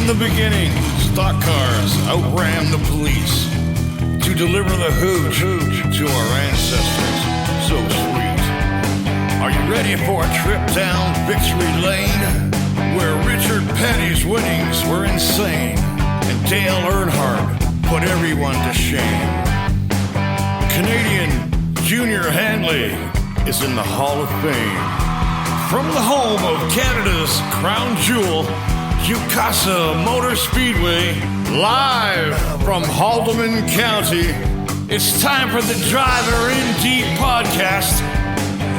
From the beginning, stock cars outran the police to deliver the hooch to our ancestors. So sweet. Are you ready for a trip down victory lane, where Richard Petty's winnings were insane and Dale Earnhardt put everyone to shame? Canadian Junior Handley is in the Hall of Fame. From the home of Canada's crown jewel, Ucasa Motor Speedway, live from Haldimand County, it's time for the Driver in Deep podcast.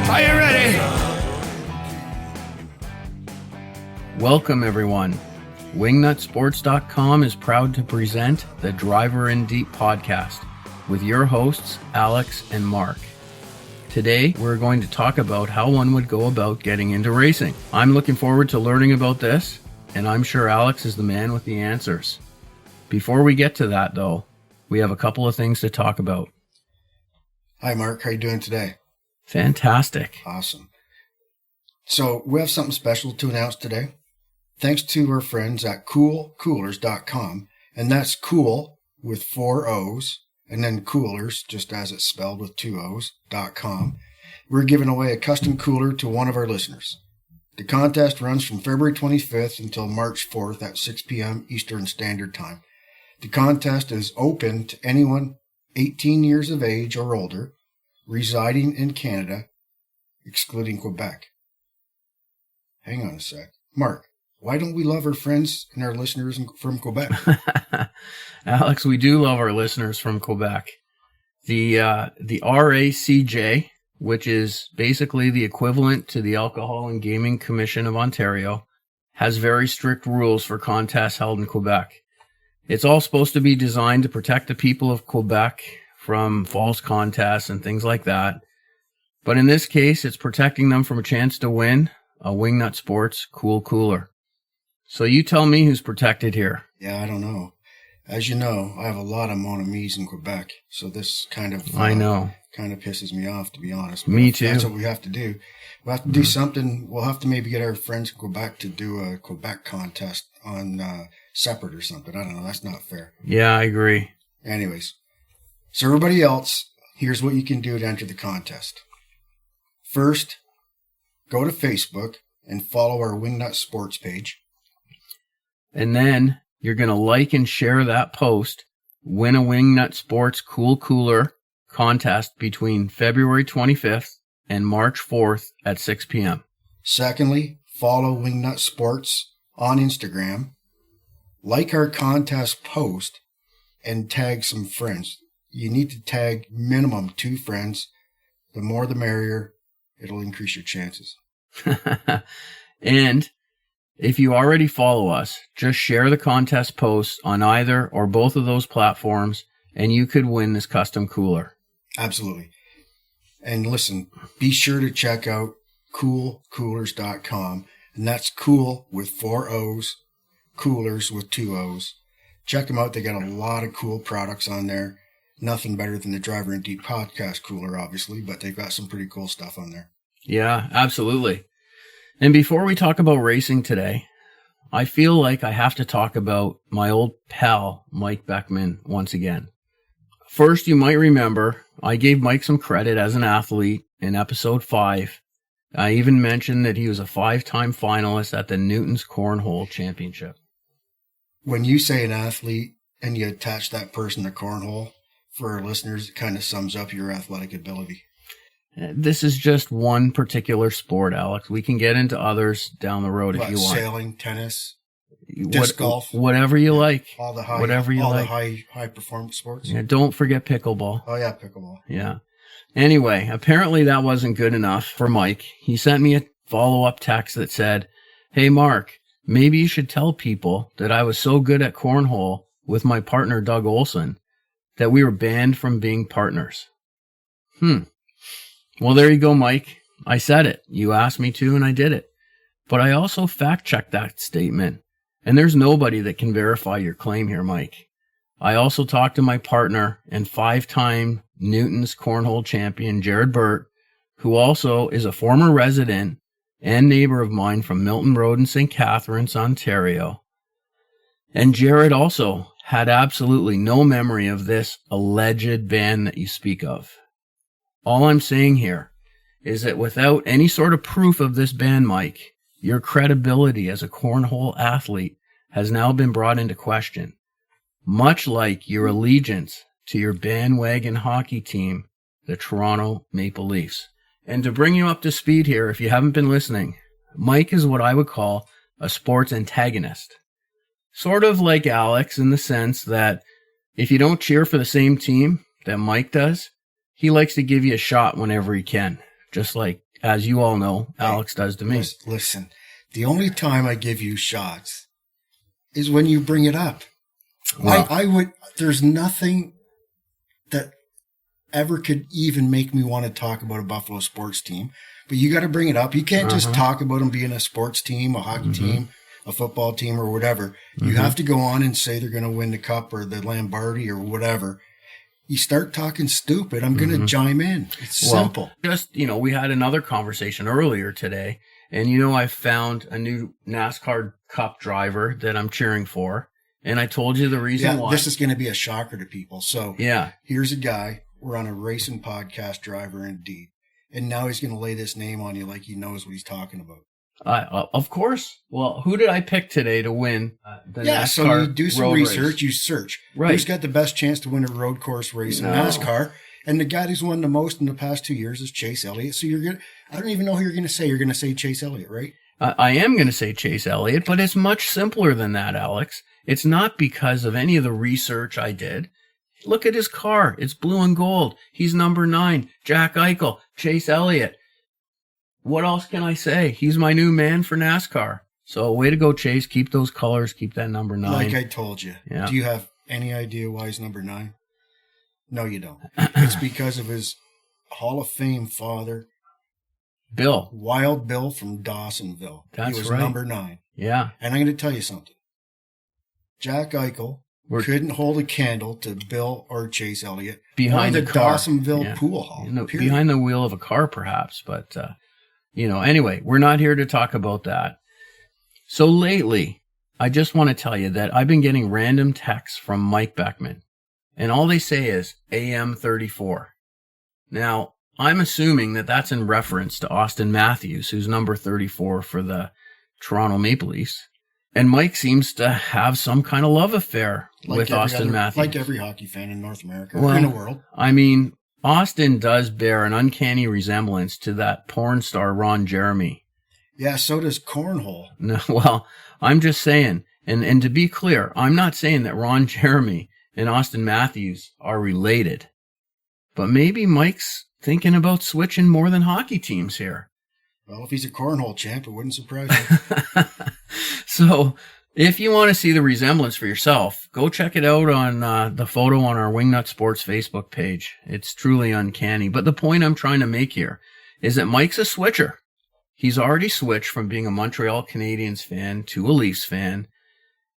Are you ready? Welcome, everyone. WingnutSports.com is proud to present the Driver in Deep podcast with your hosts, Alex and Mark. Today, we're going to talk about how one would go about getting into racing. I'm looking forward to learning about this, and I'm sure Alex is the man with the answers. Before we get to that, though, we have a couple of things to talk about. Hi, Mark. How are you doing today? Fantastic. Awesome. So we have something special to announce today. Thanks to our friends at coolcoolers.com, and that's cool with 4 O's, and then coolers, just as it's spelled with 2 O's.com. We're giving away a custom cooler to one of our listeners. The contest runs from February 25th until March 4th at 6 p.m. Eastern Standard Time. The contest is open to anyone 18 years of age or older residing in Canada, excluding Quebec. Hang on a sec. Mark, why don't we love our friends and our listeners from Quebec? Alex, we do love our listeners from Quebec. The RACJ, which is basically the equivalent to the Alcohol and Gaming Commission of Ontario, has very strict rules for contests held in Quebec. It's all supposed to be designed to protect the people of Quebec from false contests and things like that. But in this case, it's protecting them from a chance to win a Wingnut Sports Cool Cooler. So you tell me who's protected here. Yeah, I don't know. As you know, I have a lot of mon amis in Quebec, so this kind of pisses me off, to be honest. But me too. That's what we have to do. We'll have to do something. We'll have to maybe get our friends in Quebec to do a Quebec contest on separate or something. I don't know. That's not fair. Yeah, I agree. Anyways, so everybody else, here's what you can do to enter the contest. First, go to Facebook and follow our Wingnut Sports page. And then you're going to like and share that post, win a Wingnut Sports Cool Cooler contest between February 25th and March 4th at 6 p.m. Secondly, follow Wingnut Sports on Instagram, like our contest post, and tag some friends. You need to tag minimum 2 friends. The more the merrier. It'll increase your chances. And if you already follow us, just share the contest posts on either or both of those platforms, and you could win this custom cooler. Absolutely. And listen, be sure to check out coolcoolers.com, and that's cool with 4 O's, coolers with 2 O's. Check them out. They got a lot of cool products on there. Nothing better than the Driver in Deep podcast cooler, obviously, but they've got some pretty cool stuff on there. Yeah, absolutely. And before we talk about racing today, I feel like I have to talk about my old pal, Mike Beckman, once again. First, you might remember, I gave Mike some credit as an athlete in episode 5. I even mentioned that he was a 5-time finalist at the Newton's Cornhole Championship. When you say an athlete and you attach that person to cornhole, for our listeners, it kind of sums up your athletic ability. This is just one particular sport, Alex. We can get into others down the road if you want. Sailing, tennis, disc golf, whatever you like. All the high, the high performance sports. Yeah, don't forget pickleball. Oh yeah, pickleball. Yeah. Anyway, apparently that wasn't good enough for Mike. He sent me a follow-up text that said, "Hey Mark, maybe you should tell people that I was so good at cornhole with my partner Doug Olson that we were banned from being partners." Well, there you go, Mike. I said it. You asked me to, and I did it. But I also fact-checked that statement. And there's nobody that can verify your claim here, Mike. I also talked to my partner and 5-time Newton's Cornhole champion, Jared Burt, who also is a former resident and neighbor of mine from Milton Road in St. Catharines, Ontario. And Jared also had absolutely no memory of this alleged ban that you speak of. All I'm saying here is that without any sort of proof of this ban, Mike, your credibility as a cornhole athlete has now been brought into question, much like your allegiance to your bandwagon hockey team, the Toronto Maple Leafs. And to bring you up to speed here, if you haven't been listening, Mike is what I would call a sports antagonist. Sort of like Alex in the sense that if you don't cheer for the same team that Mike does, he likes to give you a shot whenever he can. Just like, as you all know, Alex does to me. Listen, the only time I give you shots is when you bring it up. Well, there's nothing that ever could even make me want to talk about a Buffalo sports team, but you got to bring it up. You can't just talk about them being a sports team, a hockey team, a football team, or whatever. You have to go on and say they're going to win the cup or the Lombardi or whatever. You start talking stupid, I'm going to chime in. It's simple. Just, we had another conversation earlier today, and I found a new NASCAR Cup driver that I'm cheering for, and I told you the reason why. This is going to be a shocker to people. So yeah, here's a guy, we're on a racing podcast, driver indeed, and now he's going to lay this name on you like he knows what he's talking about. Of course. Well, who did I pick today to win the NASCAR so you do some research, race? You search. Right. Who's got the best chance to win a road course race in NASCAR? And the guy who's won the most in the past 2 years is Chase Elliott. So I don't even know who you're going to say. You're going to say Chase Elliott, right? I am going to say Chase Elliott, but it's much simpler than that, Alex. It's not because of any of the research I did. Look at his car. It's blue and gold. He's number 9. Jack Eichel, Chase Elliott. What else can I say? He's my new man for NASCAR. So way to go, Chase. Keep those colors. Keep that number 9. Like I told you. Yeah. Do you have any idea why he's number 9? No, you don't. It's because of his Hall of Fame father, Bill. Wild Bill from Dawsonville. That's he was right. number 9. Yeah. And I'm going to tell you something. Jack Eichel couldn't hold a candle to Bill or Chase Elliott behind the car. Dawsonville pool hall. Behind the wheel of a car, perhaps. But, anyway, we're not here to talk about that. So lately, I just want to tell you that I've been getting random texts from Mike Beckman. And all they say is AM34. Now, I'm assuming that that's in reference to Austin Matthews, who's number 34 for the Toronto Maple Leafs. And Mike seems to have some kind of love affair with Austin Matthews. Like every hockey fan in North America, or in the world. I mean, Austin does bear an uncanny resemblance to that porn star Ron Jeremy. Yeah, so does cornhole. No, well, I'm just saying, and to be clear, I'm not saying that Ron Jeremy and Austin Matthews are related. But maybe Mike's thinking about switching more than hockey teams here. Well, if he's a cornhole champ, it wouldn't surprise me. So, if you want to see the resemblance for yourself, go check it out on the photo on our Wingnut Sports Facebook page. It's truly uncanny. But the point I'm trying to make here is that Mike's a switcher. He's already switched from being a Montreal Canadiens fan to a Leafs fan.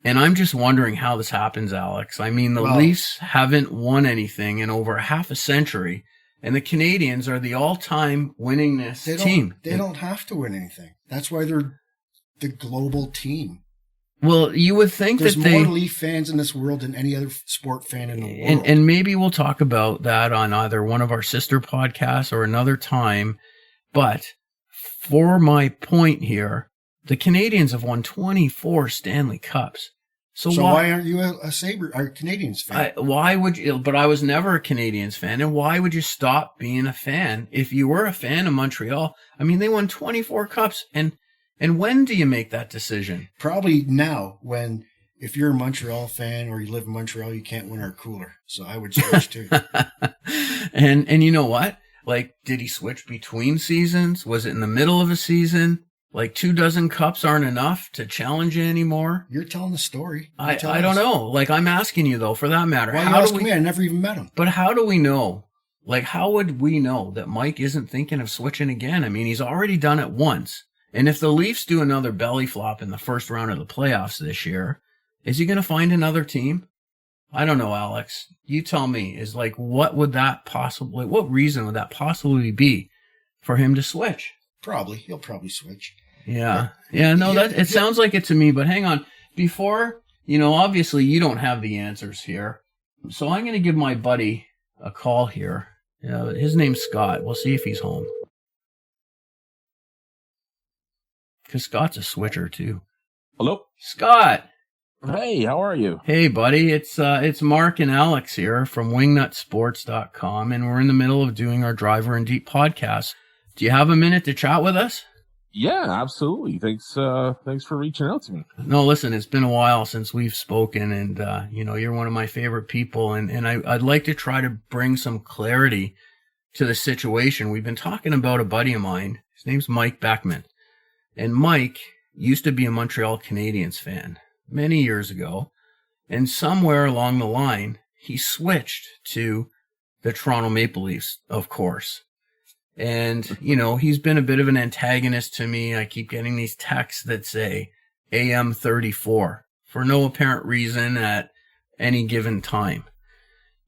And I'm just wondering how this happens, Alex. I mean, the Leafs haven't won anything in over half a century. And the Canadiens are the all-time winningest team. They don't have to win anything. That's why they're the global team. Well, you would think there's that there's more Leaf fans in this world than any other sport fan in the world. And maybe we'll talk about that on either one of our sister podcasts or another time. But for my point here, the Canadiens have won 24 Stanley Cups. So why aren't you a Canadiens fan? Why would you? But I was never a Canadiens fan. And why would you stop being a fan if you were a fan of Montreal? I mean, they won 24 cups. And when do you make that decision? Probably now, when if you're a Montreal fan or you live in Montreal, you can't win our cooler. So I would switch too. And you know what? Like, did he switch between seasons? Was it in the middle of a season? Like 24 cups aren't enough to challenge you anymore? You're telling the story. I don't know. Like, I'm asking you, though, for that matter. Why are you asking me? I never even met him. But how do we know? Like, how would we know that Mike isn't thinking of switching again? I mean, he's already done it once. And if the Leafs do another belly flop in the first round of the playoffs this year, is he going to find another team? I don't know, Alex. You tell me. What reason would that possibly be for him to switch? He'll probably switch. Yeah. Yeah, no, it sounds like it to me, but hang on. Before, Obviously you don't have the answers here. So I'm going to give my buddy a call here. His name's Scott. We'll see if he's home. Because Scott's a switcher, too. Hello? Scott! Hey, how are you? Hey, buddy. It's Mark and Alex here from wingnutsports.com, and we're in the middle of doing our Driver and Deep podcast. Do you have a minute to chat with us? Yeah, absolutely. Thanks for reaching out to me. No, listen, it's been a while since we've spoken, and you're one of my favorite people, and I'd like to try to bring some clarity to the situation. We've been talking about a buddy of mine. His name's Mike Beckman, and Mike used to be a Montreal Canadiens fan many years ago, and somewhere along the line, he switched to the Toronto Maple Leafs, of course. And, he's been a bit of an antagonist to me. I keep getting these texts that say AM 34 for no apparent reason at any given time.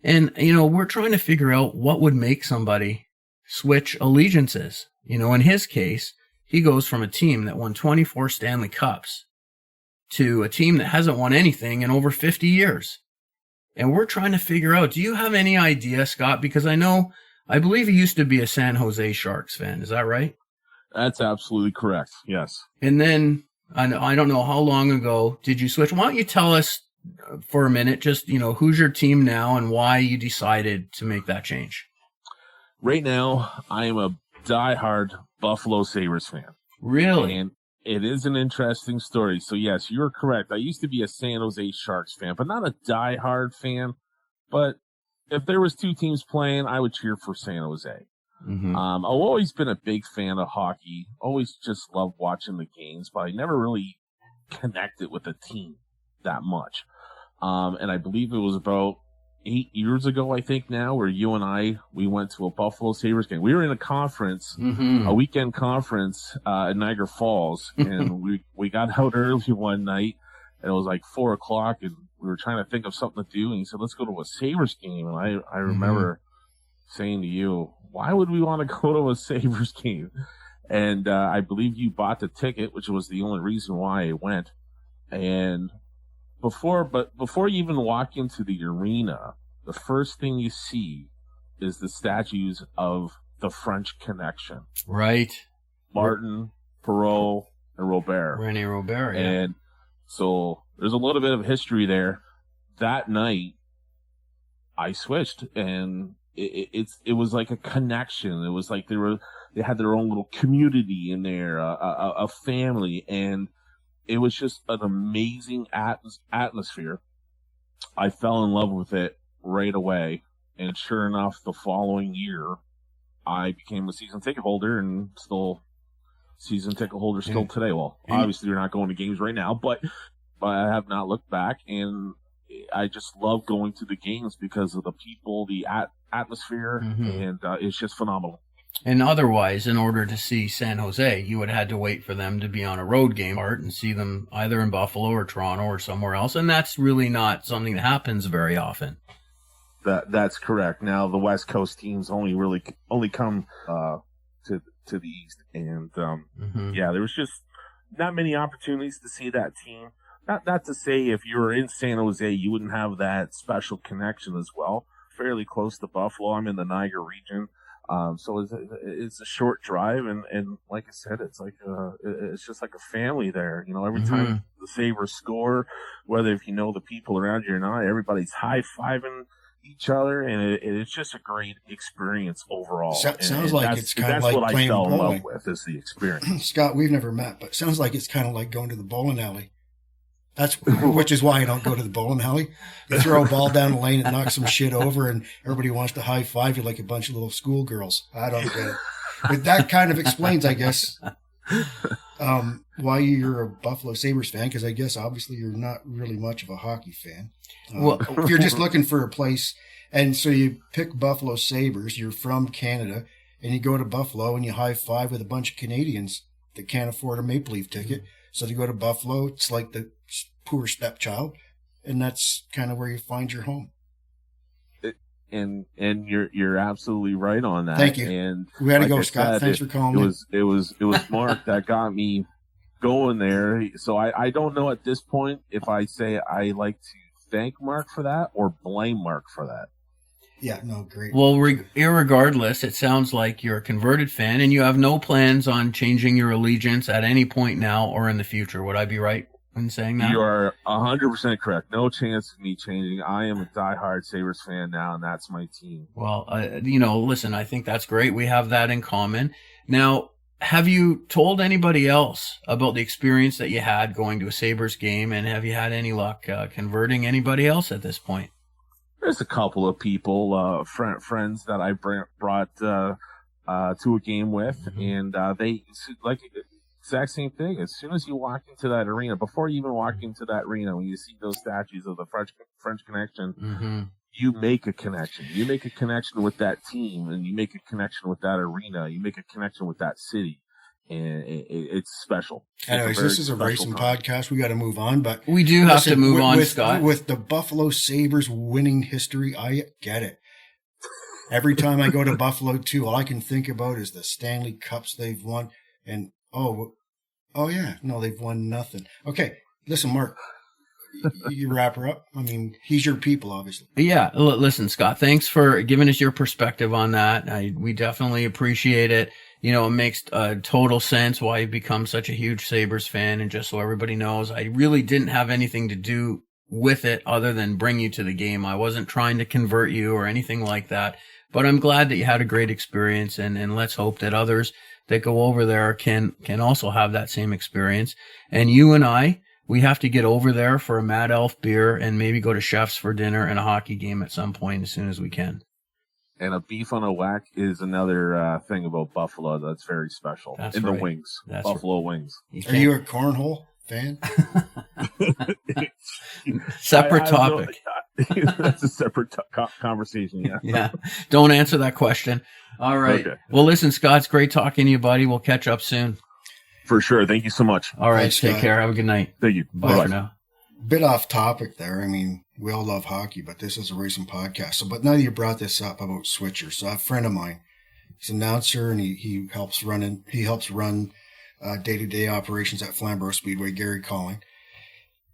And, we're trying to figure out what would make somebody switch allegiances. In his case, he goes from a team that won 24 Stanley Cups to a team that hasn't won anything in over 50 years. And we're trying to figure out, do you have any idea, Scott? Because I believe he used to be a San Jose Sharks fan. Is that right? That's absolutely correct. Yes. And then, I don't know how long ago did you switch? Why don't you tell us for a minute, just, who's your team now and why you decided to make that change? Right now, I am a diehard Buffalo Sabres fan. Really? And it is an interesting story. So, yes, you're correct. I used to be a San Jose Sharks fan, but not a diehard fan. But if there was two teams playing, I would cheer for San Jose. Mm-hmm. I've always been a big fan of hockey. Always just loved watching the games, but I never really connected with the team that much. And I believe it was about 8 years ago, I think now, where you and we went to a Buffalo Sabres game. We were in a conference, a weekend conference in Niagara Falls, and we got out early one night, and it was like 4 o'clock, and we were trying to think of something to do, and he said, let's go to a Sabres game. And I remember saying to you, why would we want to go to a Sabres game? And I believe you bought the ticket, which was the only reason why I went. And before you even walk into the arena, the first thing you see is the statues of the French Connection. Right. Martin, Perrault, and Robert. René Robert, yeah. And so there's a little bit of history there. That night, I switched, and it was like a connection. It was like they had their own little community in there, a family, and it was just an amazing atmosphere. I fell in love with it right away, and sure enough, the following year, I became a season ticket holder, and still season ticket holder still today. Well, obviously you're not going to games right now, but I have not looked back, and I just love going to the games because of the people, the atmosphere, and it's just phenomenal. And otherwise, in order to see San Jose, you would have had to wait for them to be on a road game and see them either in Buffalo or Toronto or somewhere else, and that's really not something that happens very often. That's correct. Now the West Coast teams only come to the East, and there was just not many opportunities to see that team. Not to say if you were in San Jose, you wouldn't have that special connection as well. Fairly close to Buffalo. I'm in the Niagara region, so it's a short drive, and like I said, it's just like a family there. Every time the Sabres score, whether if you know the people around you or not, everybody's high-fiving each other, and it's just a great experience overall. Sounds like it's kind of like what playing I fell in bowling. love with is the experience. Scott, we've never met, but sounds like it's kind of like going to the bowling alley. Which is why I don't go to the bowling alley. You throw a ball down the lane and knock some shit over, and everybody wants to high five you like a bunch of little schoolgirls. I don't get it. But that kind of explains, I guess, why you're a Buffalo Sabres fan, because I guess obviously you're not really much of a hockey fan. If you're just looking for a place, and so you pick Buffalo Sabres, you're from Canada, and you go to Buffalo and you high five with a bunch of Canadians that can't afford a Maple Leaf ticket. So they go to Buffalo, it's like the poor stepchild, and that's kind of where you find your home. And you're absolutely right on that. Thank you. And we had to go, Scott. Thanks for calling me. It was Mark that got me going there. So I don't know at this point if I say I like to thank Mark for that or blame Mark for that. Yeah, no, great. Well, irregardless, it sounds like you're a converted fan and you have no plans on changing your allegiance at any point now or in the future. Would I be right in saying that? You are 100% correct. No chance of me changing. I am a diehard Sabres fan now, and that's my team. Well, listen, I think that's great. We have that in common. Now, have you told anybody else about the experience that you had going to a Sabres game, and have you had any luck converting anybody else at this point? There's a couple of people, friends that I brought to a game with, and they like exact same thing. As soon as you walk into that arena, before you even walk into that arena, when you see those statues of the French Connection, you make a connection. You make a connection with that team, and you make a connection with that arena. You make a connection with that city. And it's special. Anyways, this is a racing podcast. We got to move on, but we do have to move on, Scott. With the Buffalo Sabres winning history, I get it. Every time I go to Buffalo too, all I can think about is the Stanley Cups they've won. And oh yeah, no, they've won nothing. Okay, listen, Mark, you wrap her up. I mean, he's your people, obviously. Yeah, listen, Scott, thanks for giving us your perspective on that. We definitely appreciate it. You know, it makes total sense why you've become such a huge Sabres fan. And just so everybody knows, I really didn't have anything to do with it other than bring you to the game. I wasn't trying to convert you or anything like that. But I'm glad that you had a great experience, and let's hope that others that go over there can also have that same experience. And you and I, we have to get over there for a Mad Elf beer and maybe go to Chef's for dinner and a hockey game at some point as soon as we can. And a beef on a whack is another thing about Buffalo that's very special. That's in right. the wings. That's Buffalo wings. Are you a cornhole fan? Separate topic. That's a separate conversation, yeah. Yeah. Don't answer that question. All right. Okay. Well, listen, Scott, it's great talking to you, buddy. We'll catch up soon. For sure. Thank you so much. All right. Thanks, take Scott. care. Have a good night. Thank you. Bye for now. Bit off topic there. I mean, we all love hockey, but this is a racing podcast. So, but now you brought this up about switchers. So, a friend of mine, he's an announcer, and he helps run day-to-day operations at Flamborough Speedway. Gary Calling.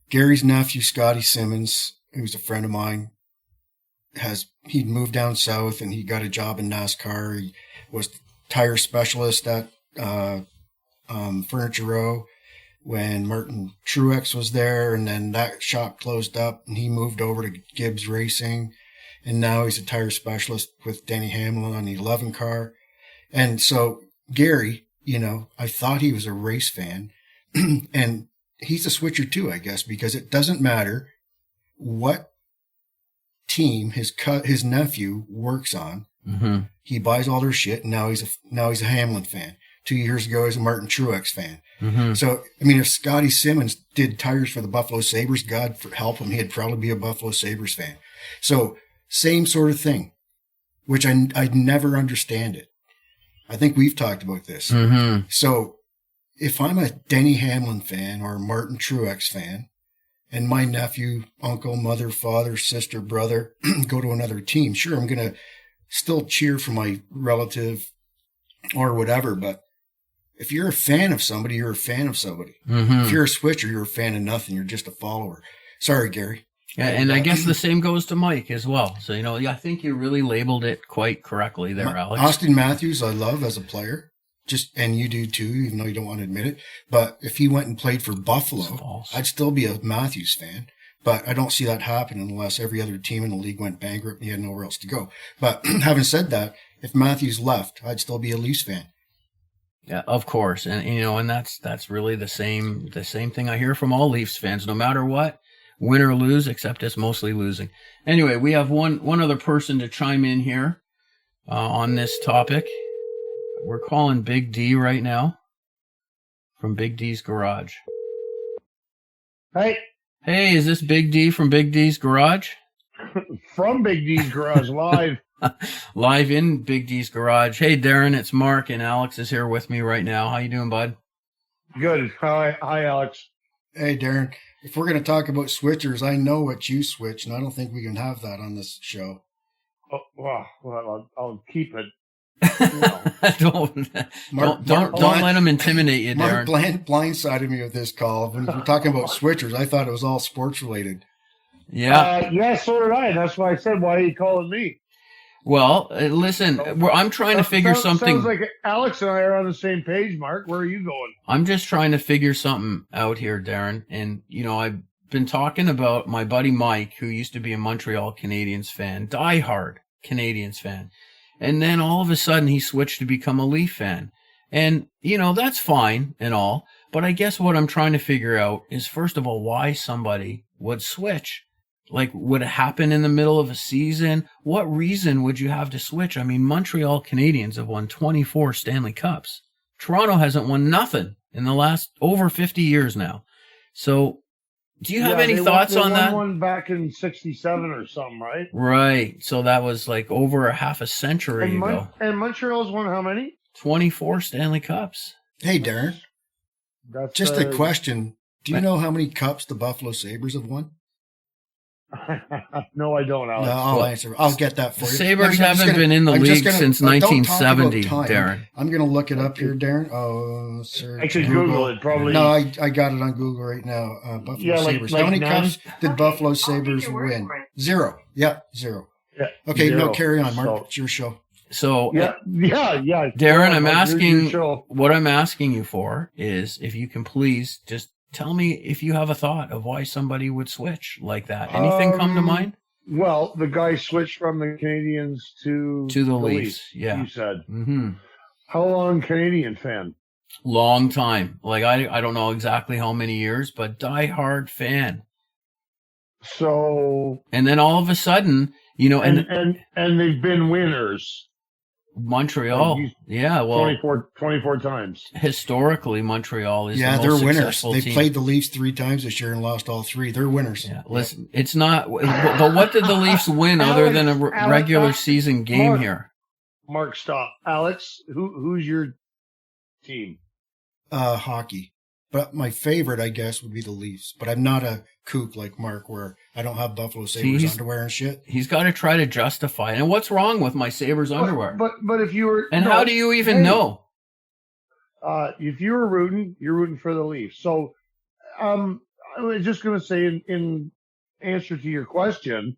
Gary's nephew, Scotty Simmons, who's a friend of mine, he'd moved down south and he got a job in NASCAR. He was tire specialist at Furniture Row when Martin Truex was there, and then that shop closed up and he moved over to Gibbs Racing, and now he's a tire specialist with Denny Hamlin on the 11 car. And so Gary, you know, I thought he was a race fan and he's a switcher too, I guess, because it doesn't matter what team his nephew works on. Mm-hmm. He buys all their shit, and now he's a Hamlin fan. 2 years ago, he's a Martin Truex fan. Mm-hmm. So, I mean, if Scotty Simmons did tires for the Buffalo Sabres, God help him, he'd probably be a Buffalo Sabres fan. So, same sort of thing, which I'd never understand it. I think we've talked about this. Mm-hmm. So, if I'm a Denny Hamlin fan or a Martin Truex fan, and my nephew, uncle, mother, father, sister, brother go to another team, sure, I'm going to still cheer for my relative or whatever, but if you're a fan of somebody, you're a fan of somebody. Mm-hmm. If you're a switcher, you're a fan of nothing. You're just a follower. Sorry, Gary. Yeah, and I guess the same goes to Mike as well. So, you know, I think you really labeled it quite correctly there, Alex. Austin Matthews, I love as a player. And you do too, even though you don't want to admit it. But if he went and played for Buffalo, I'd still be a Matthews fan. But I don't see that happening unless every other team in the league went bankrupt and he had nowhere else to go. But having said that, if Matthews left, I'd still be a Leafs fan. Yeah, of course. And, you know, and that's really the same thing I hear from all Leafs fans, no matter what, win or lose, except it's mostly losing. Anyway, we have one other person to chime in here on this topic. We're calling Big D right now from Big D's Garage. Hey. Hey, is this Big D from Big D's Garage? From Big D's Garage, live. Live in Big D's Garage. Hey, Darren, it's Mark, and Alex is here with me right now. How you doing, bud? Good. Hi, Alex. Hey, Darren. If we're going to talk about switchers, I know what you switch, and I don't think we can have that on this show. Oh, well, I'll keep it don't Mark don't let him intimidate you, Mark Darren. blindsided me with this call. When we're talking about switchers, I thought it was all sports related. Yeah. Yeah, so did I. That's why I said, why are you calling me? Well, listen, I'm trying to figure something. Sounds like Alex and I are on the same page, Mark. Where are you going? I'm just trying to figure something out here, Darren. And, I've been talking about my buddy Mike, who used to be a Montreal Canadiens fan, diehard Canadiens fan. And then all of a sudden he switched to become a Leaf fan. And, that's fine and all. But I guess what I'm trying to figure out is, first of all, why somebody would switch. Like, would it happen in the middle of a season? What reason would you have to switch? I mean, Montreal Canadiens have won 24 Stanley Cups. Toronto hasn't won nothing in the last over 50 years now. So, do you have any thoughts on that? They won one back in 67 or something, right? Right. So that was like over a half a century ago. And Montreal's won how many? 24 Stanley Cups. Hey, Darren, That's just a question. Do you know how many cups the Buffalo Sabres have won? No, I don't, Alex. No, I'll answer. I'll get that for you. Sabres haven't been in the league since 1970, Darren. I'm going to look it up here, Darren. Oh, sir. I could Google it, probably. No, I got it on Google right now. Buffalo Sabres. How many cups did Buffalo Sabres win? 0. Yeah, 0. Yeah, okay, 0. no, carry on, Mark. So, it's your show. So, yeah. Darren, what I'm asking you for is if you can please just tell me if you have a thought of why somebody would switch like that. Anything come to mind? Well, the guy switched from the Canadiens to the Leafs. Yeah, you said. Mm-hmm. How long Canadian fan? Long time. Like I don't know exactly how many years, but diehard fan. So. And then all of a sudden, and they've been winners. Montreal, yeah, well, 24 times. Historically, Montreal is they're most winners. successful They team. played the Leafs 3 times this year and lost all 3. They're winners. Yeah, listen, it's not. But what did the Leafs win other than a regular season game here? Mark, stop. Alex, who's your team? Hockey. But my favorite, I guess, would be the Leafs. But I'm not a kook like Mark, where I don't have Buffalo Sabres underwear and shit. He's got to try to justify it. And what's wrong with my Sabres underwear? But if you were, how do you even know? If you were rooting, you're rooting for the Leafs. So, I was just going to say in answer to your question,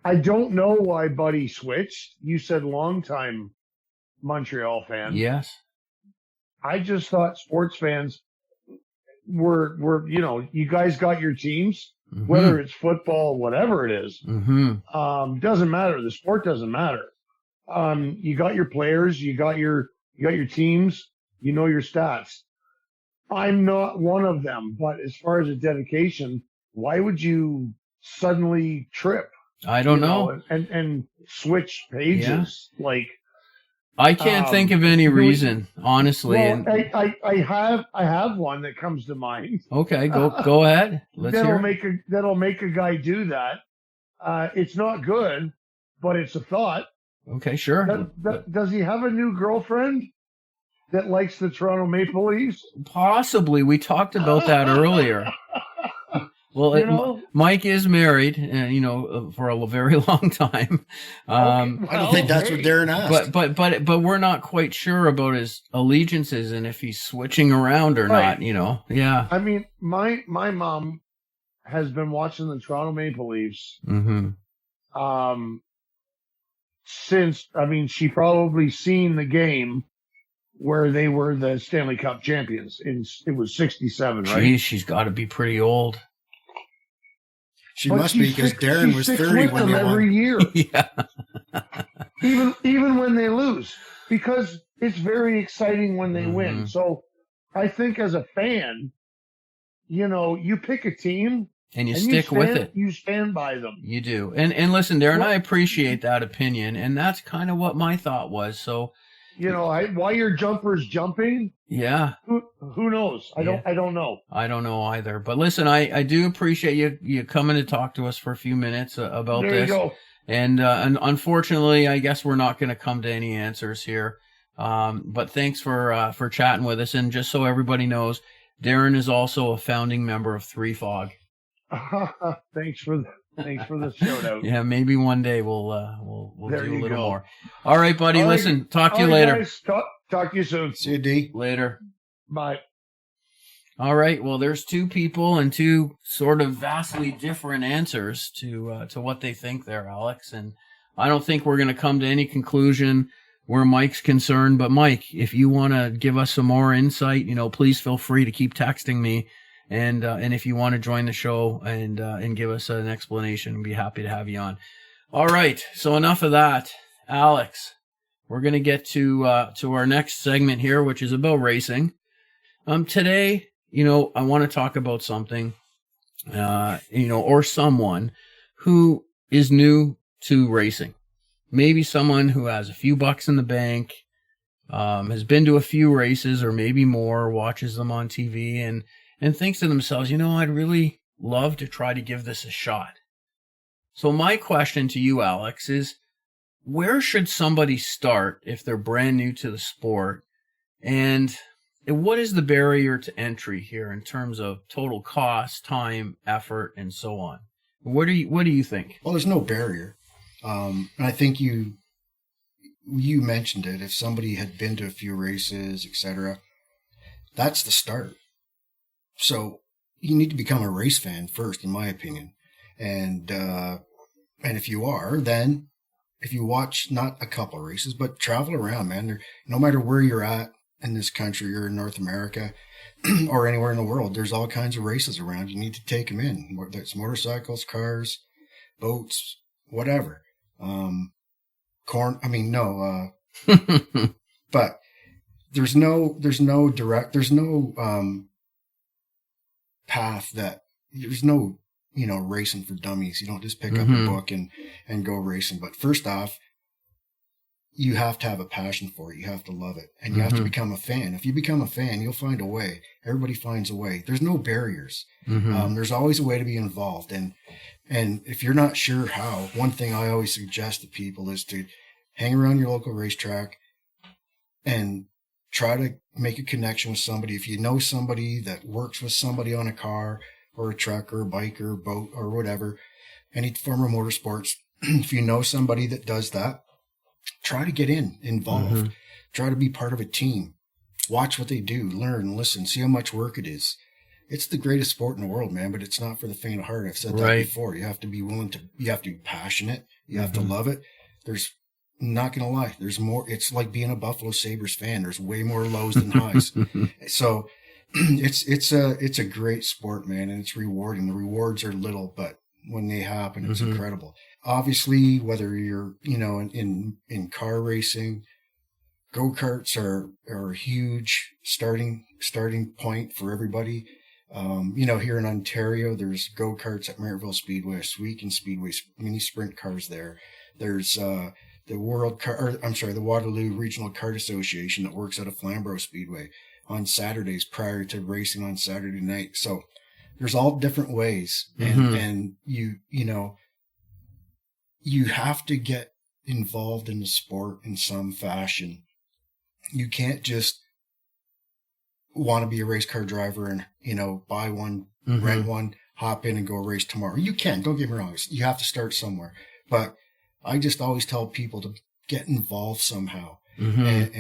I don't know why Buddy switched. You said longtime Montreal fan. Yes. I just thought sports fans were you guys got your teams, mm-hmm. whether it's football, whatever it is. Mm-hmm. Doesn't matter. The sport doesn't matter. You got your players, you got your teams, your stats. I'm not one of them, but as far as a dedication, why would you suddenly trip? I don't know. And switch pages. Yeah. Like, I can't think of any reason, honestly. Well, I have one that comes to mind. Okay, go ahead. That'll make a guy do that. It's not good, but it's a thought. Okay, sure. Does he have a new girlfriend that likes the Toronto Maple Leafs? Possibly. We talked about that earlier. Well, Mike is married, for a very long time. I don't think that's what Darren asked. But we're not quite sure about his allegiances and if he's switching around or not. Yeah. I mean, my mom has been watching the Toronto Maple Leafs. Mm-hmm. Since she probably seen the game where they were the Stanley Cup champions. It was 67, right? Geez, she's got to be pretty old. She must be, because Darren was 30 when they won. Every year. Yeah. even when they lose, because it's very exciting when they win. So I think as a fan, you pick a team and you stick with it. You stand by them. You do. And listen, Darren, I appreciate that opinion, and that's kind of what my thought was. So, why your jumper's jumping? Yeah. Who knows? I don't know. I don't know either. But listen, I do appreciate you coming to talk to us for a few minutes about this. There you go. And unfortunately, I guess we're not going to come to any answers here. But thanks for chatting with us. And just so everybody knows, Darren is also a founding member of Three Fog. Thanks for Thanks for the shout out. Yeah, maybe one day we'll There do a you little go. more. All right, buddy. All right. Listen, talk to you All right, later. guys. Talk to you soon. See you, D. Later. Bye. All right. Well, there's two people and two sort of vastly different answers to what they think there, Alex. And I don't think we're going to come to any conclusion where Mike's concerned. But Mike, if you want to give us some more insight, please feel free to keep texting me. And if you want to join the show and give us an explanation, we'd be happy to have you on. All right. So enough of that, Alex. We're going to get to our next segment here, which is about racing. Today, I want to talk about something, or someone who is new to racing. Maybe someone who has a few bucks in the bank, has been to a few races or maybe more, watches them on TV and thinks to themselves, I'd really love to try to give this a shot. So my question to you, Alex, is where should somebody start if they're brand new to the sport? And what is the barrier to entry here in terms of total cost, time, effort, and so on? What do you think? Well, there's no barrier. And I think you mentioned it. If somebody had been to a few races, etc., that's the start. So you need to become a race fan first, in my opinion. And if you are, then if you watch not a couple of races, but travel around, man, no matter where you're at in this country or in North America or anywhere in the world, there's all kinds of races around. You need to take them in. Whether it's motorcycles, cars, boats, whatever. But there's no direct, there's no path that there's no, racing for dummies. You don't just pick up a book and go racing. But first off, you have to have a passion for it. You have to love it, and you have to become a fan. If you become a fan, you'll find a way. Everybody finds a way. There's no barriers. There's always a way to be involved. And if you're not sure how, one thing I always suggest to people is to hang around your local racetrack and try to make a connection with somebody. If you know somebody that works with somebody on a car or a truck or a bike or a boat or whatever, any form of motorsports, if you know somebody that does that, try to get involved. Try to be part of a team. Watch what they do, learn, listen, see how much work it is. It's the greatest sport in the world, man, but it's not for the faint of heart. I've said that before. You have to be you have to be passionate. You have to love it. There's, not going to lie, there's more. It's like being a Buffalo Sabres fan. There's way more lows than highs. So it's a great sport, man, and it's rewarding. The rewards are little, but when they happen, it's incredible. Obviously, whether you're, in car racing, go-karts are a huge starting point for everybody. Here in Ontario, there's go-karts at Maryville Speedway, Sweeken Speedway, mini sprint cars there. There's the Waterloo Regional Kart Association that works out of Flamborough Speedway on Saturdays prior to racing on Saturday night. So there's all different ways, and you have to get involved in the sport in some fashion. You can't just want to be a race car driver and, buy one, rent one, hop in and go race tomorrow. You can, don't get me wrong. You have to start somewhere. But I just always tell people to get involved somehow. Once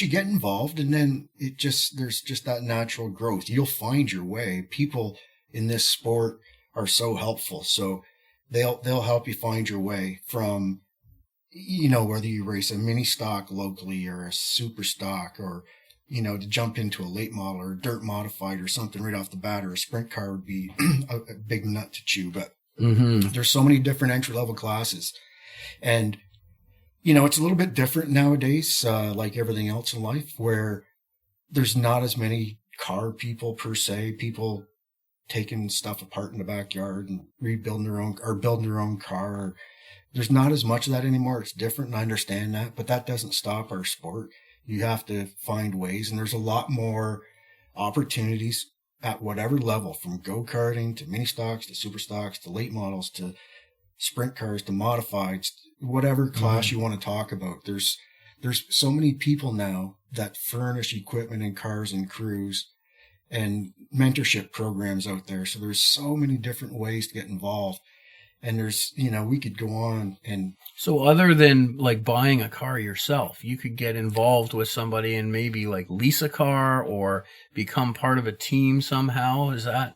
you get involved, and then there's just that natural growth. You'll find your way. People in this sport are so helpful. So they'll help you find your way from, whether you race a mini stock locally or a super stock, or, to jump into a late model or a dirt modified or something right off the bat, or a sprint car would be a big nut to chew. But there's so many different entry level classes, and it's a little bit different nowadays, like everything else in life, where there's not as many car people per se, people taking stuff apart in the backyard and rebuilding their own or building their own car. There's not as much of that anymore. It's different, and I understand that, but that doesn't stop our sport. You have to find ways, and there's a lot more opportunities at whatever level, from go-karting to mini stocks to super stocks to late models to sprint cars to modifieds, whatever class you want to talk about. There's so many people now that furnish equipment and cars and crews, and mentorship programs out there. So there's so many different ways to get involved. And there's, we could go on and. So other than like buying a car yourself, you could get involved with somebody and maybe like lease a car or become part of a team somehow. Is that?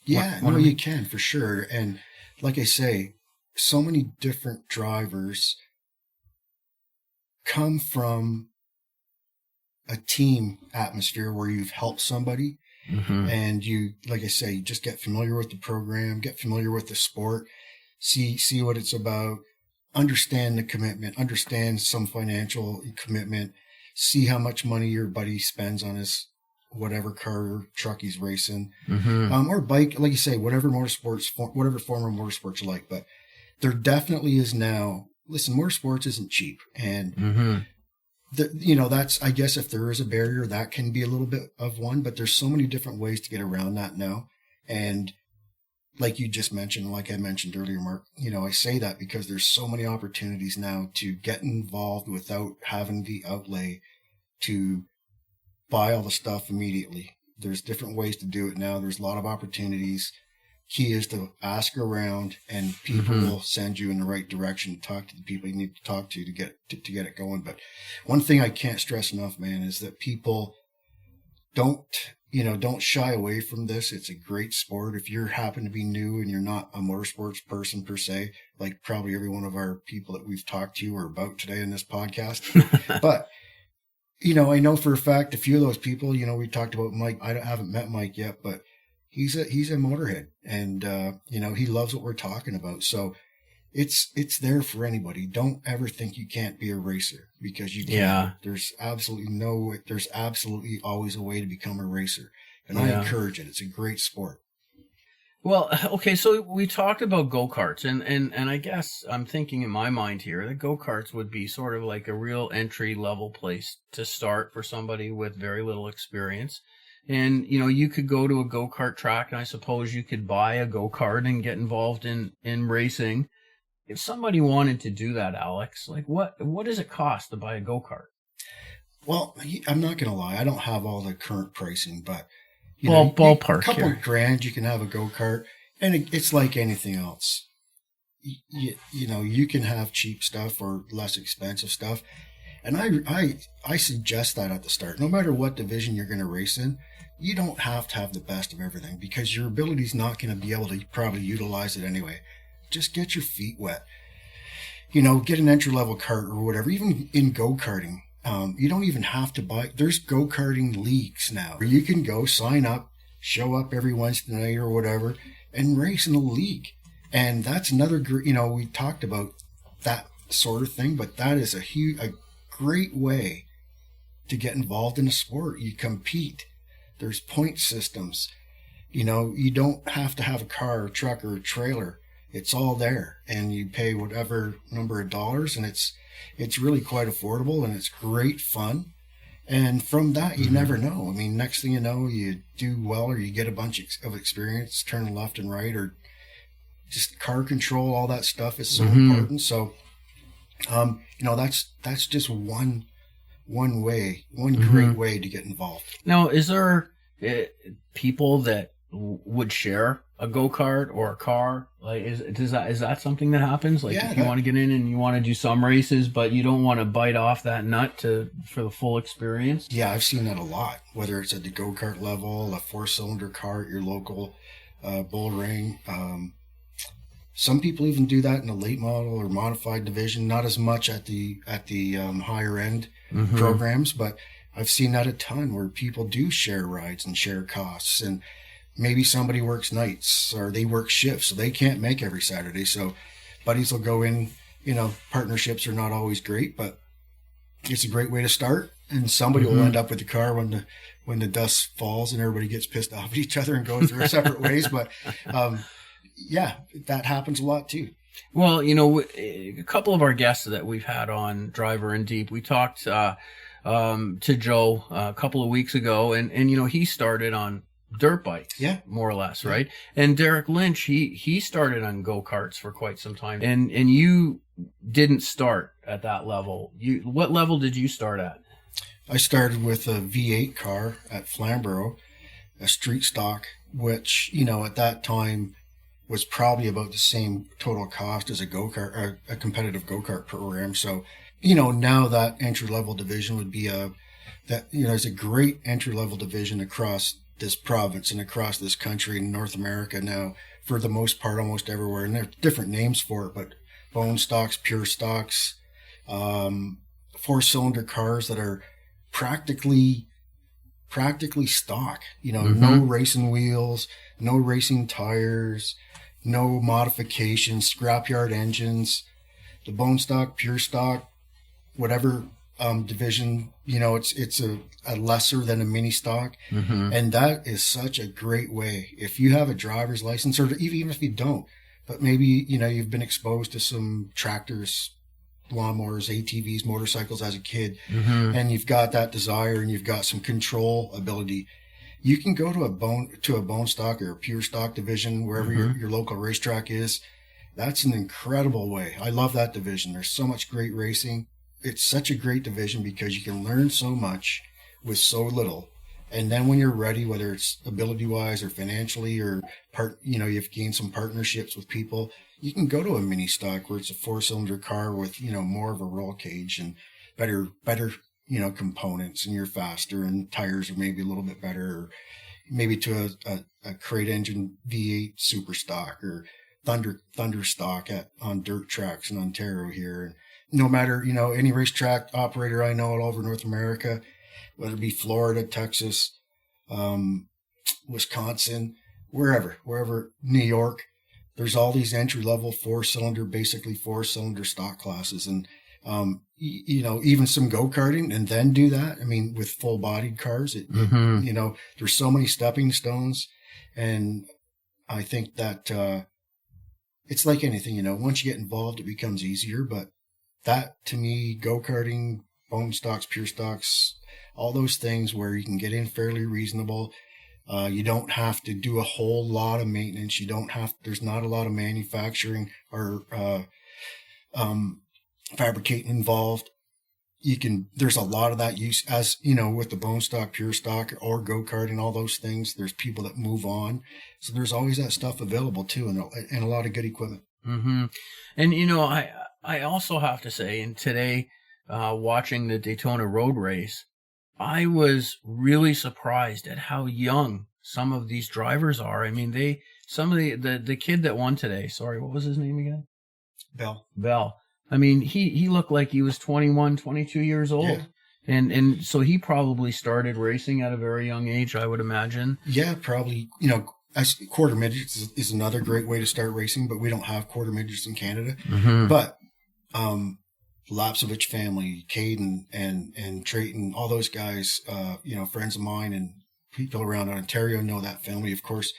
Yeah, no, you can for sure. And like I say, so many different drivers come from a team atmosphere where you've helped somebody. Mm-hmm. And you, like I say, just get familiar with the program, get familiar with the sport, see what it's about, understand the commitment, understand some financial commitment, see how much money your buddy spends on his whatever car or truck he's racing, or bike, like you say, whatever form of motorsports you like. But there definitely is now, listen, motorsports isn't cheap. And that's, I guess if there is a barrier, that can be a little bit of one, but there's so many different ways to get around that now. And like you just mentioned, like I mentioned earlier, Mark, I say that because there's so many opportunities now to get involved without having the outlay to buy all the stuff immediately. There's different ways to do it now. There's a lot of opportunities. Key is to ask around, and people will send you in the right direction. Talk to the people you need to talk to get it going. But one thing I can't stress enough, man, is that people don't shy away from this. It's a great sport. If you happen to be new and you're not a motorsports person per se, like probably every one of our people that we've talked to or about today in this podcast, but I know for a fact a few of those people. We talked about Mike. I haven't met Mike yet, but he's a motorhead, and he loves what we're talking about. So it's there for anybody. Don't ever think you can't be a racer, because you can. Yeah. There's absolutely always a way to become a racer, and I encourage it. It's a great sport. Well, okay, so we talked about go-karts, and I guess I'm thinking in my mind here that go-karts would be sort of like a real entry-level place to start for somebody with very little experience. And, you could go to a go-kart track, and I suppose you could buy a go-kart and get involved in racing. If somebody wanted to do that, Alex, like what does it cost to buy a go-kart? Well, I'm not going to lie. I don't have all the current pricing, but ballpark. A couple here. of grand, you can have a go-kart, and it's like anything else. You can have cheap stuff or less expensive stuff. And I suggest that at the start, no matter what division you're going to race in, you don't have to have the best of everything, because your ability's not going to be able to probably utilize it anyway. Just get your feet wet. Get an entry-level cart or whatever. Even in go-karting, you don't even have to buy. There's go-karting leagues now where you can go sign up, show up every Wednesday night or whatever, and race in a league. And that's another, we talked about that sort of thing, but that is a great way to get involved in a sport. You compete. There's point systems. You don't have to have a car or truck or a trailer. It's all there, and you pay whatever number of dollars, and it's really quite affordable, and it's great fun. And from that, you never know. I mean, next thing you know, you do well, or you get a bunch of experience turning left and right, or just car control. All that stuff is so important. So, that's just one great way to get involved. Now, is there people that would share a go-kart or a car? Like, is that something that happens? Like, if you want to get in and you want to do some races, but you don't want to bite off that nut for the full experience? Yeah, I've seen that a lot. Whether it's at the go-kart level, a 4-cylinder car at your local bull ring. Some people even do that in the late model or modified division. Not as much at the higher end programs, but I've seen that a ton where people do share rides and share costs. And maybe somebody works nights or they work shifts, so they can't make every Saturday. So buddies will go in. Partnerships are not always great, but it's a great way to start. And somebody will end up with the car when the dust falls and everybody gets pissed off at each other and goes their separate ways. But yeah, that happens a lot too. Well, a couple of our guests that we've had on Driver and Deep, we talked to Joe a couple of weeks ago, and he started on dirt bikes, more or less, right? And Derek Lynch, he started on go-karts for quite some time, and you didn't start at that level. What level did you start at? I started with a V8 car at Flamborough, a street stock, which, you know, at that time was probably about the same total cost as a go-kart, or a competitive go-kart program. So, you know, now that entry-level division would be there's a great entry-level division across this province and across this country in North America now, for the most part, almost everywhere. And there are different names for it, but bone stocks, pure stocks, 4-cylinder cars that are practically stock, you know, no racing wheels, no racing tires, no modifications, scrapyard engines, the bone stock, pure stock, whatever division, you know, it's a lesser than a mini stock. And that is such a great way. If you have a driver's license, or even if you don't, but maybe, you know, you've been exposed to some tractors, lawnmowers, ATVs, motorcycles as a kid, and you've got that desire and you've got some control ability, you can go to a bone stock or a pure stock division, wherever your local racetrack is. That's an incredible way. I love that division. There's so much great racing. It's such a great division because you can learn so much with so little. And then when you're ready, whether it's ability wise or financially, or you've gained some partnerships with people, you can go to a mini stock where it's a 4-cylinder car with, you know, more of a roll cage and better, you know, components, and you're faster, and tires are maybe a little bit better, or maybe to a crate engine V8 super stock, or thunder stock on dirt tracks in Ontario here. And no matter, you know, any racetrack operator I know all over North America, whether it be Florida, Texas, Wisconsin, wherever, New York, there's all these entry-level basically 4-cylinder stock classes. And, you know, even some go-karting, and then do that. I mean, with full-bodied cars, you know, there's so many stepping stones. And I think that it's like anything, you know, once you get involved, it becomes easier. But that, to me, go-karting, bone stocks, pure stocks, all those things where you can get in fairly reasonable. You don't have to do a whole lot of maintenance. There's not a lot of manufacturing or fabricating involved. There's a lot of that use, as you know, with the bone stock, pure stock, or go-karting, all those things. There's people that move on. So there's always that stuff available too, and a lot of good equipment. And, you know, I also have to say, and today, watching the Daytona Road Race, I was really surprised at how young some of these drivers are. I mean, the kid that won today, sorry, what was his name again? Bell. I mean, he looked like he was 21, 22 years old. Yeah. And so he probably started racing at a very young age, I would imagine. Yeah, probably, you know, as quarter midgets is another great way to start racing, but we don't have quarter midgets in Canada. But, Lapsovich family, Caden and Trayton, all those guys, you know, friends of mine and people around Ontario know that family, of course.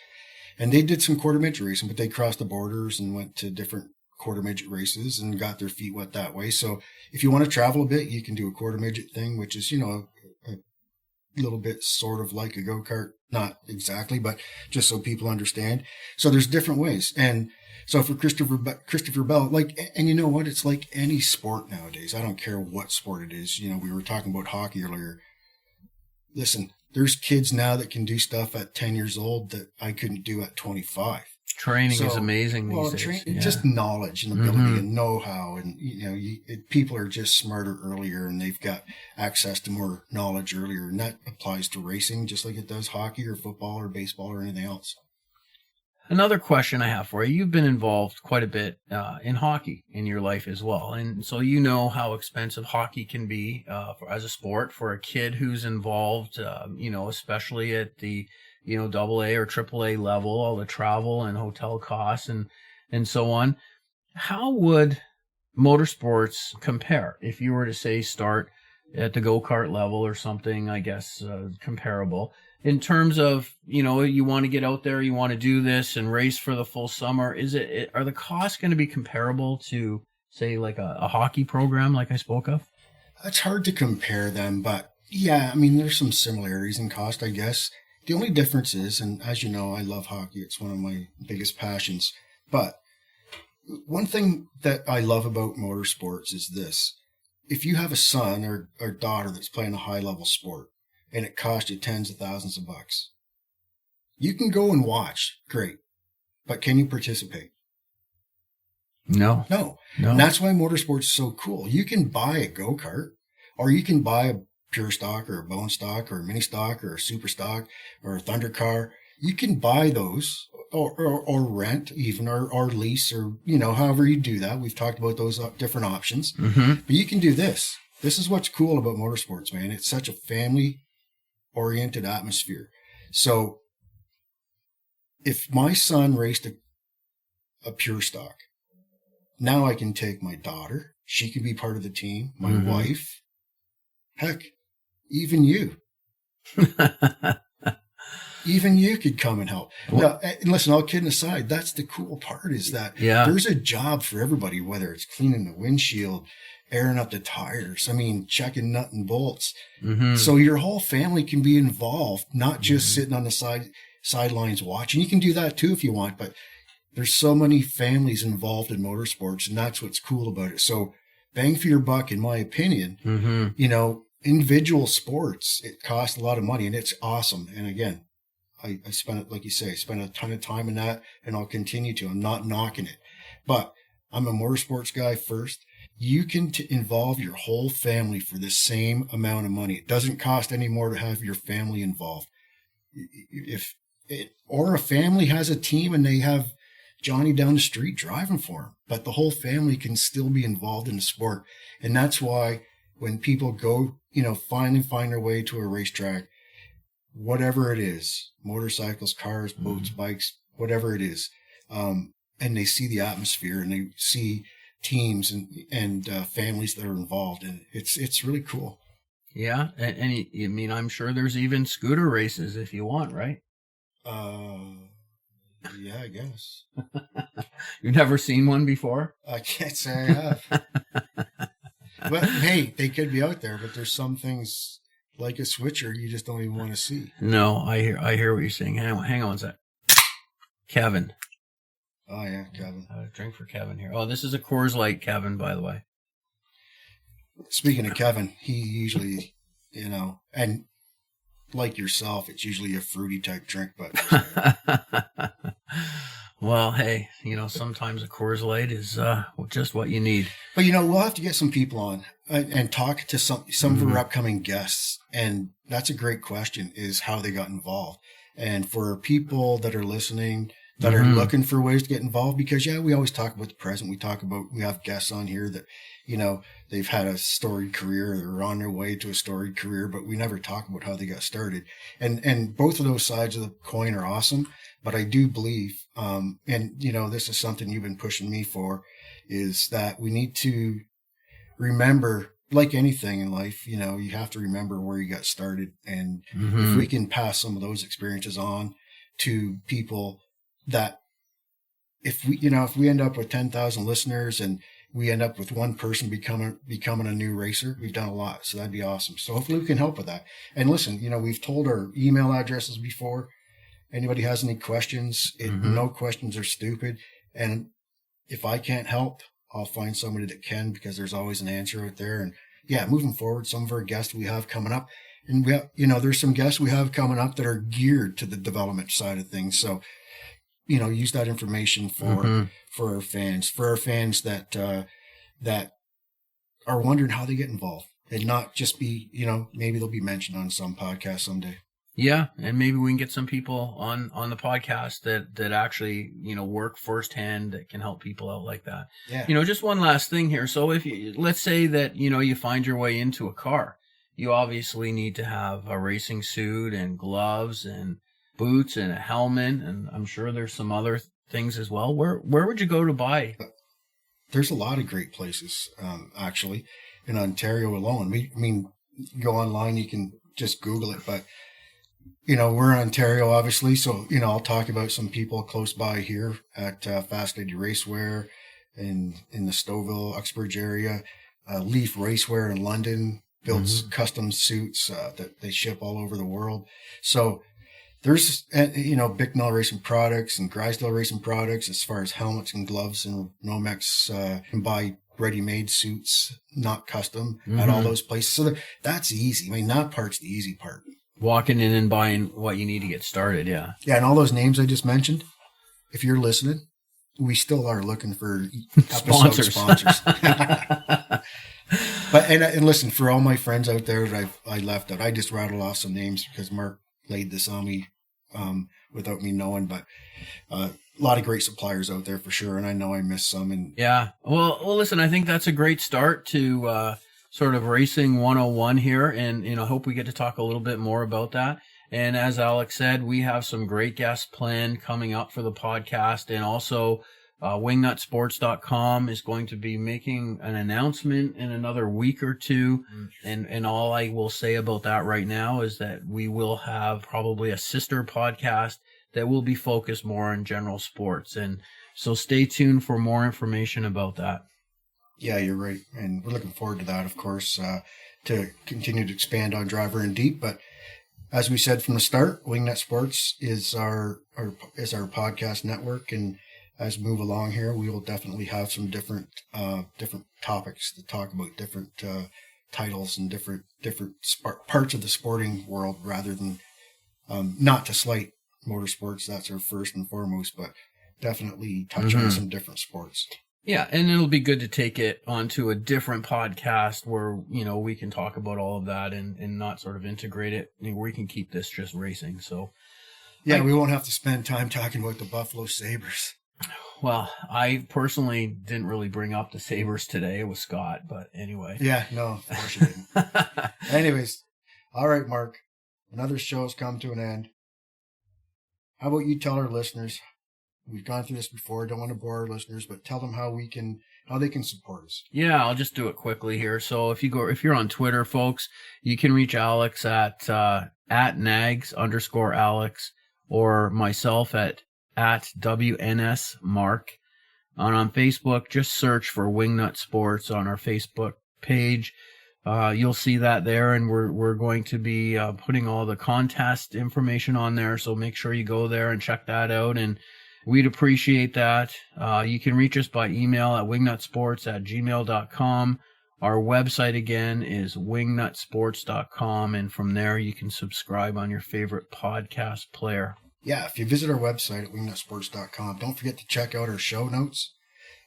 And they did some quarter midget racing, but they crossed the borders and went to different quarter midget races and got their feet wet that way. So if you want to travel a bit, you can do a quarter midget thing, which is, you know, a little bit sort of like a go-kart. Not exactly, but just so people understand. So there's different ways. And so for Christopher Bell, and you know what? It's like any sport nowadays. I don't care what sport it is. You know, we were talking about hockey earlier. Listen, there's kids now that can do stuff at 10 years old that I couldn't do at 25. Training is amazing these days. Just knowledge and ability and know-how. And, you know, people are just smarter earlier, and they've got access to more knowledge earlier. And that applies to racing just like it does hockey or football or baseball or anything else. Another question I have for you. You've been involved quite a bit in hockey in your life as well. And so you know how expensive hockey can be as a sport for a kid who's involved, you know, especially at the, you know, AA or AAA level, all the travel and hotel costs and so on. How would motorsports compare if you were to, say, start at the go-kart level or something, I guess, comparable? In terms of, you know, you want to get out there, you want to do this and race for the full summer, are the costs going to be comparable to, say, like a hockey program like I spoke of? It's hard to compare them, but yeah, I mean, there's some similarities in cost, I guess. The only difference is, and as you know, I love hockey. It's one of my biggest passions. But one thing that I love about motorsports is this. If you have a son or daughter that's playing a high-level sport, and it costs you tens of thousands of bucks, You can go and watch, great, but can you participate? No. And that's why motorsports is so cool. You can buy a go-kart, or you can buy a pure stock or a bone stock or a mini stock or a super stock or a thunder car. You can buy those or rent even or lease or, however you do that. We've talked about those different options. Mm-hmm. But you can do this. This is what's cool about motorsports, man. It's such a family-oriented atmosphere. So if my son raced a pure stock, now I can take my daughter. She can be part of the team. My wife. Heck, even you. Even you could come and help. Now, and listen, all kidding aside, that's the cool part is that there's a job for everybody, whether it's cleaning the windshield, airing up the tires, checking nut and bolts. Mm-hmm. So your whole family can be involved, not just sitting on the sidelines watching. You can do that too if you want, but there's so many families involved in motorsports, and that's what's cool about it. So bang for your buck, in my opinion, individual sports, it costs a lot of money and it's awesome. And again, I spent it, like you say, spent a ton of time in that, and I'll continue to. I'm not knocking it, but I'm a motorsports guy first. You can involve your whole family for the same amount of money. It doesn't cost any more to have your family involved. Or a family has a team and they have Johnny down the street driving for them, but the whole family can still be involved in the sport. And that's why when people go, finally find their way to a racetrack, whatever it is, motorcycles, cars, boats, bikes, whatever it is, and they see the atmosphere and they see teams and families that are involved, and it's really cool. Yeah, and I'm sure there's even scooter races if you want, right? Yeah, I guess. You've never seen one before? I can't say I have. But hey, they could be out there, but there's some things like a switcher you just don't even want to see. No, I hear what you're saying. Hang on a sec. Kevin. Oh yeah, Kevin. Drink for Kevin here. Oh, this is a Coors Light, Kevin, by the way. Speaking of Kevin, he usually, and like yourself, it's usually a fruity type drink, but Well, hey, sometimes a Coors Light is just what you need. But we'll have to get some people on and talk to some of our upcoming guests, and that's a great question: is how they got involved. And for people that are listening, that are looking for ways to get involved, because we always talk about the present. We have guests on here that they've had a storied career, they're on their way to a storied career, but we never talk about how they got started. And both of those sides of the coin are awesome. But I do believe, and this is something you've been pushing me for, is that we need to remember, like anything in life, you have to remember where you got started. And if we can pass some of those experiences on to people, that if we end up with 10,000 listeners and we end up with one person becoming a new racer, we've done a lot. So that'd be awesome. So hopefully we can help with that. And listen, we've told our email addresses before. Anybody has any questions, no questions are stupid. And if I can't help, I'll find somebody that can, because there's always an answer out there. And moving forward, some of our guests we have coming up, and we have, there's some guests we have coming up that are geared to the development side of things. So, use that information for our fans, that are wondering how they get involved, and not just be, maybe they'll be mentioned on some podcast someday. Yeah, and maybe we can get some people on the podcast that actually, work firsthand, that can help people out like that. Yeah. Just one last thing here. So let's say that, you find your way into a car, you obviously need to have a racing suit and gloves and boots and a helmet, and I'm sure there's some other things as well. Where would you go to buy? There's a lot of great places, actually, in Ontario alone. Go online, you can just Google it, but we're in Ontario, obviously, so, I'll talk about some people close by here at Fast Lady Racewear in the Stouffville, Uxbridge area. Leaf Racewear in London builds custom suits that they ship all over the world. So there's, Bicknell Racing Products and Grisdale Racing Products as far as helmets and gloves, and Nomex can buy ready-made suits, not custom, at all those places. So that's easy. That part's the easy part. walking in and buying what you need to get started. Yeah. Yeah, and all those names I just mentioned, if you're listening, we still are looking for episode sponsors. But and listen, for all my friends out there that I left out, I just rattled off some names because Mark laid this on me without me knowing. But a lot of great suppliers out there for sure, and I know I missed some. And yeah, well, listen, I think that's a great start to sort of racing 101 here, and hope we get to talk a little bit more about that. And as Alex said, we have some great guests planned coming up for the podcast, and also wingnutsports.com is going to be making an announcement in another week or two. And all I will say about that right now is that we will have probably a sister podcast that will be focused more on general sports. And so stay tuned for more information about that. Yeah, you're right. And we're looking forward to that, of course, to continue to expand on Driver in Deep. But as we said from the start, Wingnut Sports is our podcast network, and as we move along here, we will definitely have some different topics to talk about, different titles and different parts of the sporting world, rather than not to slight motorsports. That's our first and foremost, but definitely touch on some different sports. Yeah, and it'll be good to take it onto a different podcast where, we can talk about all of that and not sort of integrate it. We can keep this just racing. So, yeah, we won't have to spend time talking about the Buffalo Sabres. Well, I personally didn't really bring up the Sabres today. It was Scott, but anyway. Yeah, no, of course you didn't. Anyways, all right, Mark, another show has come to an end. How about you tell our listeners, we've gone through this before, don't want to bore our listeners, but tell them how they can support us. Yeah, I'll just do it quickly here. So if you're on Twitter, folks, you can reach Alex at @nags_Alex, or myself at WNS Mark. And on Facebook, just search for Wingnut Sports on our Facebook page. You'll see that there, and we're going to be putting all the contest information on there, so make sure you go there and check that out, and we'd appreciate that. You can reach us by email at wingnutsports@gmail.com. Our website again is wingnutsports.com, and from there you can subscribe on your favorite podcast player. Yeah, if you visit our website at wingnutsports.com, don't forget to check out our show notes.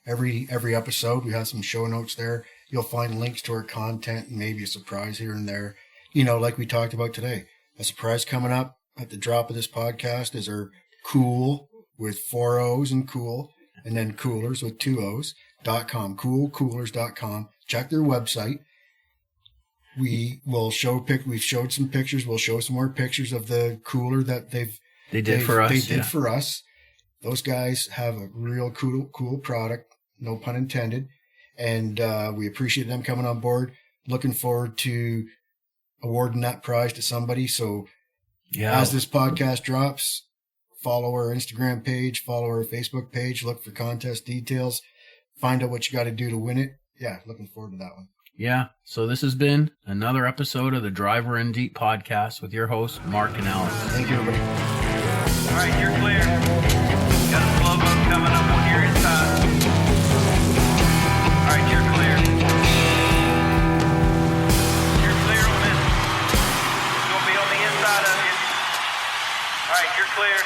Every episode, we have some show notes there. You'll find links to our content and maybe a surprise here and there. Like we talked about today, a surprise coming up at the drop of this podcast is our Cool with 4 O's and Cool, and then Coolers with 2 O's, .com, coolcoolers.com. Check their website. We've showed some pictures. We'll show some more pictures of the cooler that they did for us. Those guys have a real cool product, no pun intended. And we appreciate them coming on board. Looking forward to awarding that prize to somebody. So as this podcast drops, follow our Instagram page, follow our Facebook page, look for contest details, find out what you got to do to win it. Yeah, looking forward to that one. Yeah, so this has been another episode of the Driver in Deep podcast with your hosts, Mark and Alex. Thank you, everybody. All right, you're clear. Got a slow boat coming up on your inside. All right, you're clear. You're clear on this. It's going to be on the inside of you. All right, you're clear.